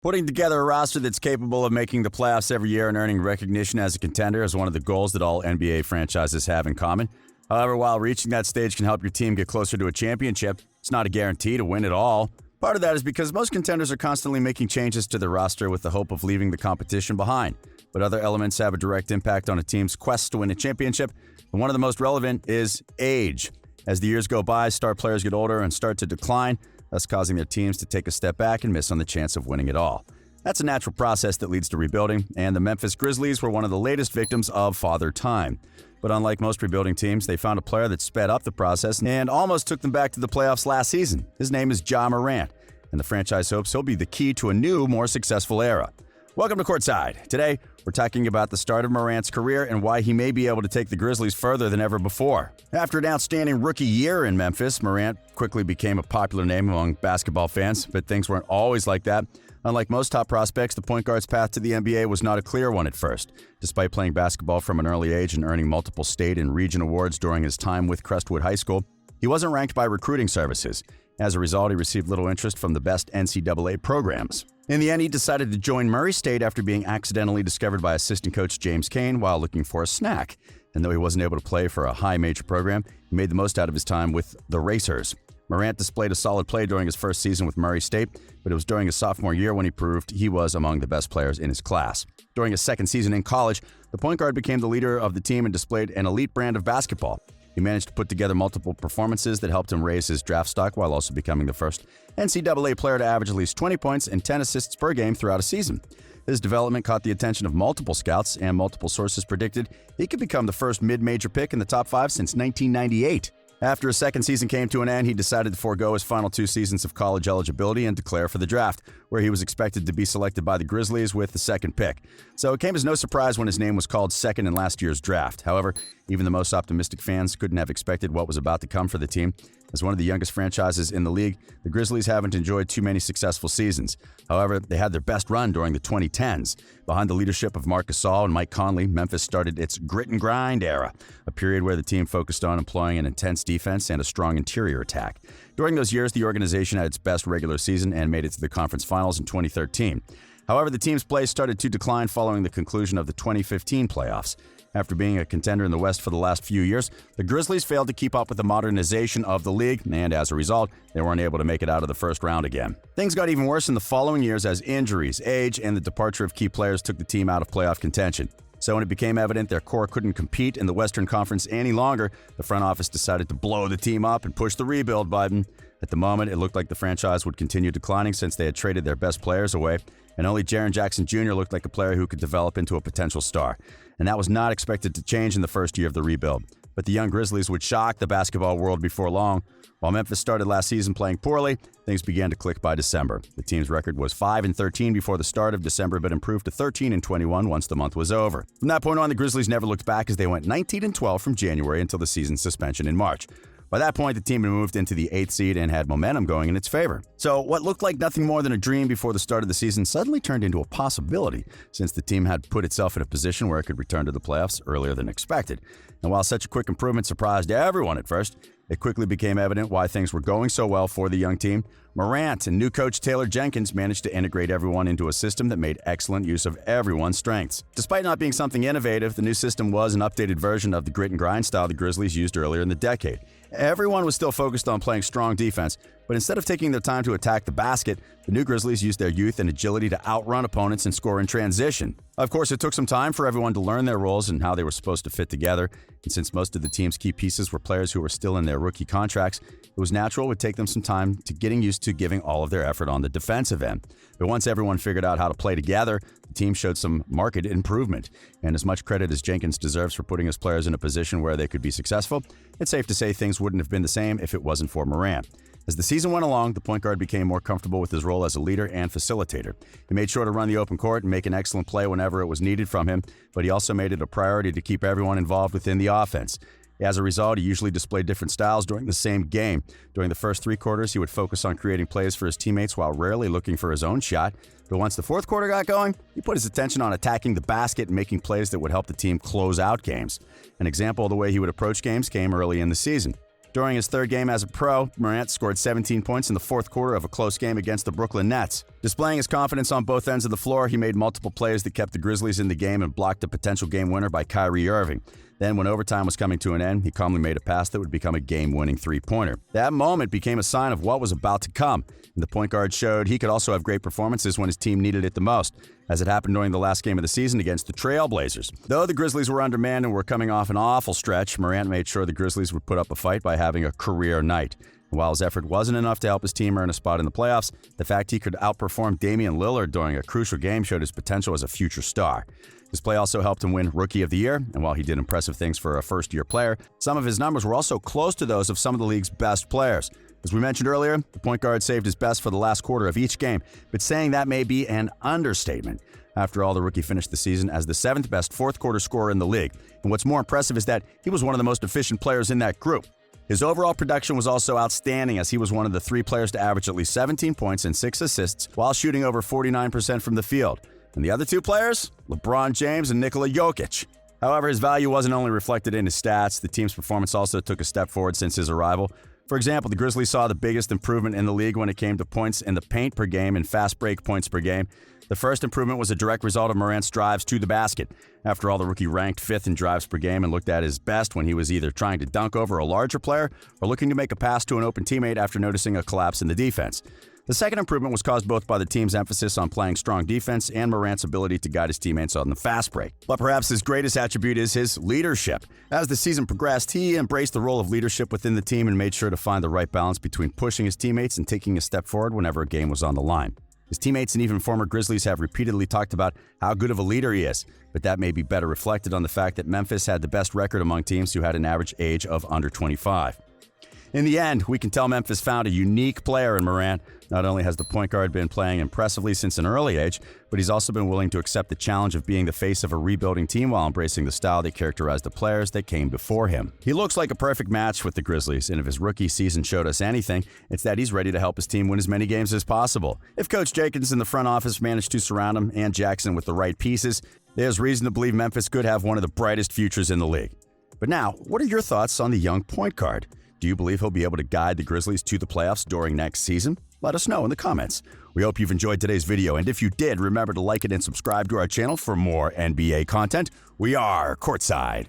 Putting together a roster that's capable of making the playoffs every year and earning recognition as a contender is one of the goals that all NBA franchises have in common. However, while reaching that stage can help your team get closer to a championship, it's not a guarantee to win it all. Part of that is because most contenders are constantly making changes to their roster with the hope of leaving the competition behind. But other elements have a direct impact on a team's quest to win a championship, and one of the most relevant is age. As the years go by, star players get older and start to decline, thus causing their teams to take a step back and miss on the chance of winning it all. That's a natural process that leads to rebuilding, and the Memphis Grizzlies were one of the latest victims of Father Time. But unlike most rebuilding teams, they found a player that sped up the process and almost took them back to the playoffs last season. His name is Ja Morant, and the franchise hopes he'll be the key to a new, more successful era. Welcome to Courtside. Today, we're talking about the start of Morant's career and why he may be able to take the Grizzlies further than ever before. After an outstanding rookie year in Memphis, Morant quickly became a popular name among basketball fans, but things weren't always like that. Unlike most top prospects, the point guard's path to the NBA was not a clear one at first. Despite playing basketball from an early age and earning multiple state and region awards during his time with Crestwood High School, he wasn't ranked by recruiting services. As a result, he received little interest from the best NCAA programs. In the end, he decided to join Murray State after being accidentally discovered by assistant coach James Kane while looking for a snack. And though he wasn't able to play for a high major program, he made the most out of his time with the Racers. Morant displayed a solid play during his first season with Murray State, but it was during his sophomore year when he proved he was among the best players in his class. During his second season in college, the point guard became the leader of the team and displayed an elite brand of basketball. He managed to put together multiple performances that helped him raise his draft stock while also becoming the first NCAA player to average at least 20 points and 10 assists per game throughout a season. His development caught the attention of multiple scouts, and multiple sources predicted he could become the first mid-major pick in the top 5 since 1998. After his second season came to an end, he decided to forego his final 2 seasons of college eligibility and declare for the draft, where he was expected to be selected by the Grizzlies with the second pick. So it came as no surprise when his name was called second in last year's draft. However, even the most optimistic fans couldn't have expected what was about to come for the team. As one of the youngest franchises in the league, the Grizzlies haven't enjoyed too many successful seasons. However, they had their best run during the 2010s. Behind the leadership of Marc Gasol and Mike Conley, Memphis started its grit and grind era, a period where the team focused on employing an intense defense and a strong interior attack. During those years, the organization had its best regular season and made it to the conference finals in 2013. However, the team's play started to decline following the conclusion of the 2015 playoffs. After being a contender in the West for the last few years, the Grizzlies failed to keep up with the modernization of the league, and as a result, they weren't able to make it out of the first round again. Things got even worse in the following years as injuries, age, and the departure of key players took the team out of playoff contention. So when it became evident their core couldn't compete in the Western Conference any longer, the front office decided to blow the team up and push the rebuild button. At the moment, it looked like the franchise would continue declining since they had traded their best players away, and only Jaren Jackson Jr. looked like a player who could develop into a potential star. And that was not expected to change in the first year of the rebuild. But the young Grizzlies would shock the basketball world before long. While Memphis started last season playing poorly, things began to click by December. The team's record was 5-13 before the start of December, but improved to 13-21 once the month was over. From that point on, the Grizzlies never looked back as they went 19-12 from January until the season suspension in March. By that point, the team had moved into the 8th seed and had momentum going in its favor. So what looked like nothing more than a dream before the start of the season suddenly turned into a possibility, since the team had put itself in a position where it could return to the playoffs earlier than expected. And while such a quick improvement surprised everyone at first, it quickly became evident why things were going so well for the young team. Morant and new coach Taylor Jenkins managed to integrate everyone into a system that made excellent use of everyone's strengths. Despite not being something innovative, the new system was an updated version of the grit and grind style the Grizzlies used earlier in the decade. Everyone was still focused on playing strong defense, but instead of taking their time to attack the basket, the new Grizzlies used their youth and agility to outrun opponents and score in transition. Of course, it took some time for everyone to learn their roles and how they were supposed to fit together, and since most of the team's key pieces were players who were still in their rookie contracts, it was natural it would take them some time to getting used to giving all of their effort on the defensive end. But once everyone figured out how to play together, the team showed some marked improvement. And as much credit as Jenkins deserves for putting his players in a position where they could be successful, it's safe to say things wouldn't have been the same if it wasn't for Morant. As the season went along, the point guard became more comfortable with his role as a leader and facilitator. He made sure to run the open court and make an excellent play whenever it was needed from him, but he also made it a priority to keep everyone involved within the offense. As a result, he usually displayed different styles during the same game. During the first 3 quarters, he would focus on creating plays for his teammates while rarely looking for his own shot. But once the fourth quarter got going, he put his attention on attacking the basket and making plays that would help the team close out games. An example of the way he would approach games came early in the season. During his third game as a pro, Morant scored 17 points in the fourth quarter of a close game against the Brooklyn Nets. Displaying his confidence on both ends of the floor, he made multiple plays that kept the Grizzlies in the game and blocked a potential game winner by Kyrie Irving. Then, when overtime was coming to an end, he calmly made a pass that would become a game-winning three-pointer. That moment became a sign of what was about to come, and the point guard showed he could also have great performances when his team needed it the most, as it happened during the last game of the season against the Trailblazers. Though the Grizzlies were undermanned and were coming off an awful stretch, Morant made sure the Grizzlies would put up a fight by having a career night. And while his effort wasn't enough to help his team earn a spot in the playoffs, the fact he could outperform Damian Lillard during a crucial game showed his potential as a future star. His play also helped him win Rookie of the Year, and while he did impressive things for a first-year player, some of his numbers were also close to those of some of the league's best players. As we mentioned earlier, the point guard saved his best for the last quarter of each game, but saying that may be an understatement. After all, the rookie finished the season as the seventh-best fourth-quarter scorer in the league, and what's more impressive is that he was one of the most efficient players in that group. His overall production was also outstanding, as he was one of the 3 players to average at least 17 points and 6 assists while shooting over 49% from the field. And the other 2 players? LeBron James and Nikola Jokic. However, his value wasn't only reflected in his stats, the team's performance also took a step forward since his arrival. For example, the Grizzlies saw the biggest improvement in the league when it came to points in the paint per game and fast break points per game. The first improvement was a direct result of Morant's drives to the basket. After all, the rookie ranked 5th in drives per game and looked at his best when he was either trying to dunk over a larger player or looking to make a pass to an open teammate after noticing a collapse in the defense. The second improvement was caused both by the team's emphasis on playing strong defense and Morant's ability to guide his teammates on the fast break. But perhaps his greatest attribute is his leadership. As the season progressed, he embraced the role of leadership within the team and made sure to find the right balance between pushing his teammates and taking a step forward whenever a game was on the line. His teammates and even former Grizzlies have repeatedly talked about how good of a leader he is, but that may be better reflected on the fact that Memphis had the best record among teams who had an average age of under 25. In the end, we can tell Memphis found a unique player in Morant. Not only has the point guard been playing impressively since an early age, but he's also been willing to accept the challenge of being the face of a rebuilding team while embracing the style that characterized the players that came before him. He looks like a perfect match with the Grizzlies, and if his rookie season showed us anything, it's that he's ready to help his team win as many games as possible. If Coach Jenkins and the front office managed to surround him and Jackson with the right pieces, there's reason to believe Memphis could have one of the brightest futures in the league. But now, what are your thoughts on the young point guard? Do you believe he'll be able to guide the Grizzlies to the playoffs during next season? Let us know in the comments. We hope you've enjoyed today's video, and if you did, remember to like it and subscribe to our channel for more NBA content. We are Courtside.